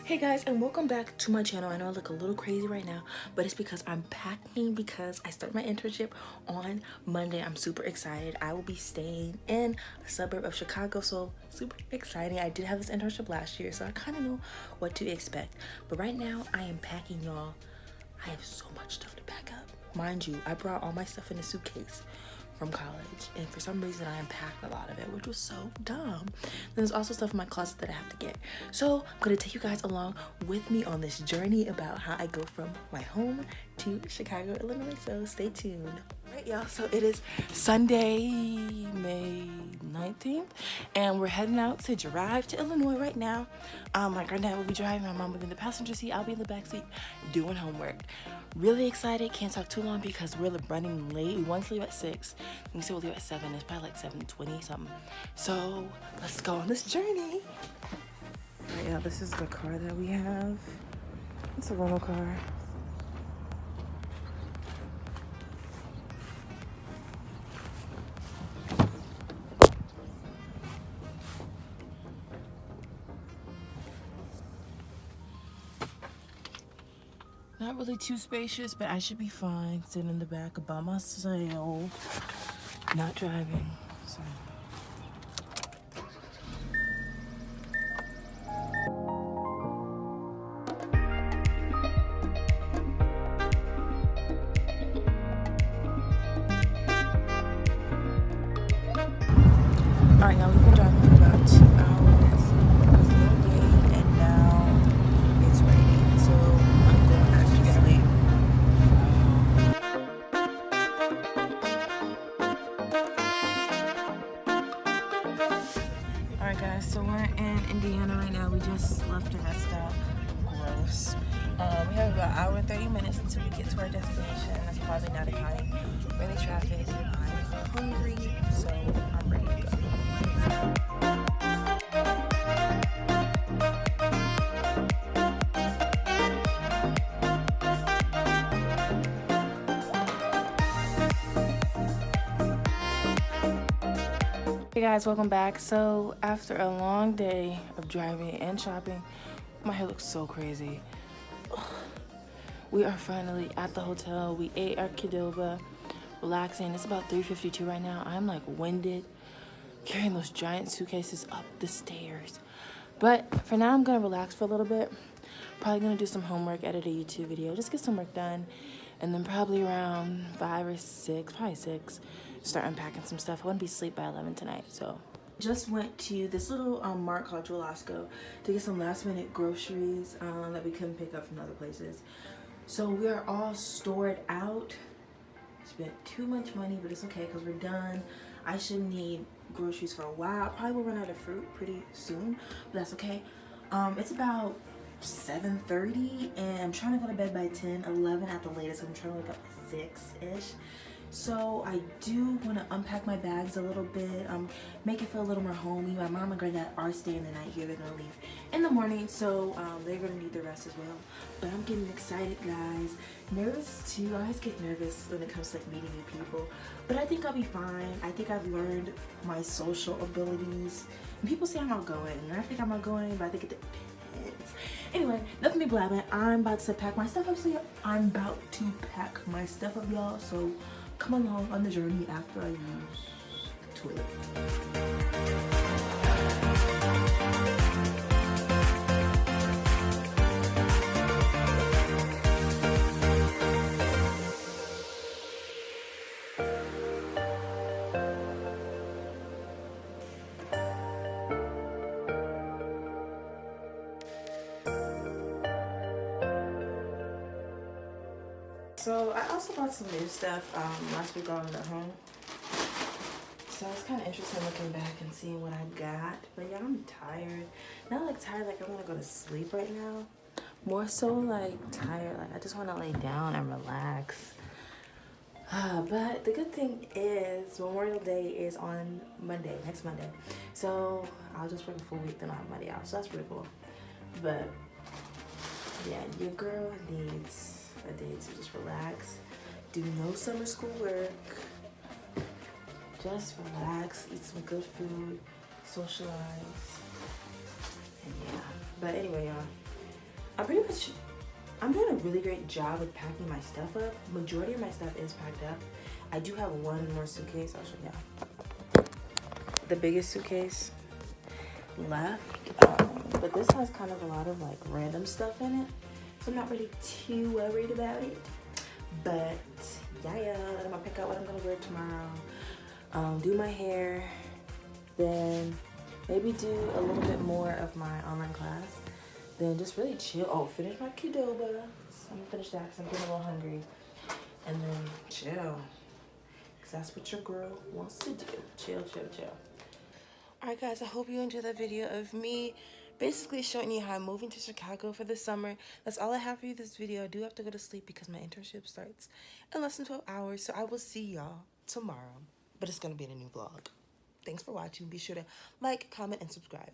Hey guys, and welcome back to my channel. I know I look a little crazy right now, but it's because I'm packing because I start my internship on Monday. I'm super excited. I will be staying in a suburb of Chicago, so super exciting. I did have this internship last year, so I kind of know what to expect. But right now, I am packing, y'all. I have so much stuff to pack up. Mind you, I brought all my stuff in a suitcase from college, and for some reason I unpacked a lot of it, which was so dumb. There's also stuff in my closet that I have to get. So I'm gonna take you guys along with me on this journey about how I go from my home to Chicago, Illinois. So stay tuned. Right, y'all, so it is Sunday, May 19th, and we're heading out to drive to Illinois right now. My granddad will be driving, my mom will be in the passenger seat, I'll be in the back seat doing homework. Really excited, can't talk too long because we're running late. We want to leave at 6, we said we'll leave at 7, it's probably like 7:20 something. So let's go on this journey. Right, yeah, this is the car that we have. It's a rental car. Not really too spacious, but I should be fine sitting in the back by myself, not driving. So. Alright, now we've been driving for about 2 hours with no rain, and now it's raining, so I'm going back to sleep. Alright guys, so we're in Indiana right now. We just left a rest stop. Gross. We have about an hour and 30 minutes until we get to our destination. That's probably not exciting. Really traffic. I'm hungry, so I'm ready to go. Hey guys, welcome back. So after a long day of driving and shopping, my hair looks so crazy. We are finally at the hotel. We ate our Qdoba, relaxing. It's about 3:52 right now. I'm like winded carrying those giant suitcases up the stairs. But for now, I'm gonna relax for a little bit. Probably gonna do some homework, edit a YouTube video, just get some work done. And then probably around 5 or 6, probably 6, start unpacking some stuff. I want to be asleep by 11 tonight, so. Just went to this little mart called Jewel-Osco to get some last minute groceries that we couldn't pick up from other places. So we are all stored out. Spent too much money, but it's okay because we're done. I should need groceries for a while. Probably will run out of fruit pretty soon, but that's okay. It's about 7:30 and I'm trying to go to bed by 10, 11 at the latest. I'm trying to wake up at 6-ish. So I do want to unpack my bags a little bit, make it feel a little more homey. My mom and granddad are staying the night here. They're gonna leave in the morning, so they're gonna need the rest as well. But I'm getting excited, guys. Nervous too. I always get nervous when it comes to like meeting new people, but I think I'll be fine. I think I've learned my social abilities. And people say I'm outgoing, and I think I'm outgoing, but I think it depends. Anyway, nothing me blabbing. I'm about to pack my stuff up. So I'm about to pack my stuff up, y'all. So come along on the journey after I use the toilet. So I also bought some new stuff last week while I was at home. So it's kind of interesting looking back and seeing what I got. But yeah, I'm tired. Not like tired like I want to go to sleep right now. More so like tired, like I just want to lay down and relax. But the good thing is Memorial Day is on Monday, next Monday. So I'll just work a full week, then I'll have Monday off. So that's pretty cool. But yeah, your girl needs a day to just relax, do no summer school work, just relax, eat some good food, socialize, and yeah. But anyway, y'all, I'm doing a really great job with packing my stuff up. Majority of my stuff is packed up. I do have one more suitcase. I'll show you. The biggest suitcase left, but this has kind of a lot of like random stuff in it, so I'm not really too worried about it. But yeah, I'm gonna pick out what I'm gonna wear tomorrow, do my hair, then maybe do a little bit more of my online class, then just really chill. Oh, finish my Qdoba. I'm gonna finish that because I'm getting a little hungry, and then chill, because that's what your girl wants to do. Chill. Alright guys, I hope you enjoyed that video of me basically showing you how I'm moving to Chicago for the summer. That's all I have for you this video. I do have to go to sleep because my internship starts in less than 12 hours. So I will see y'all tomorrow. But it's going to be in a new vlog. Thanks for watching. Be sure to like, comment, and subscribe.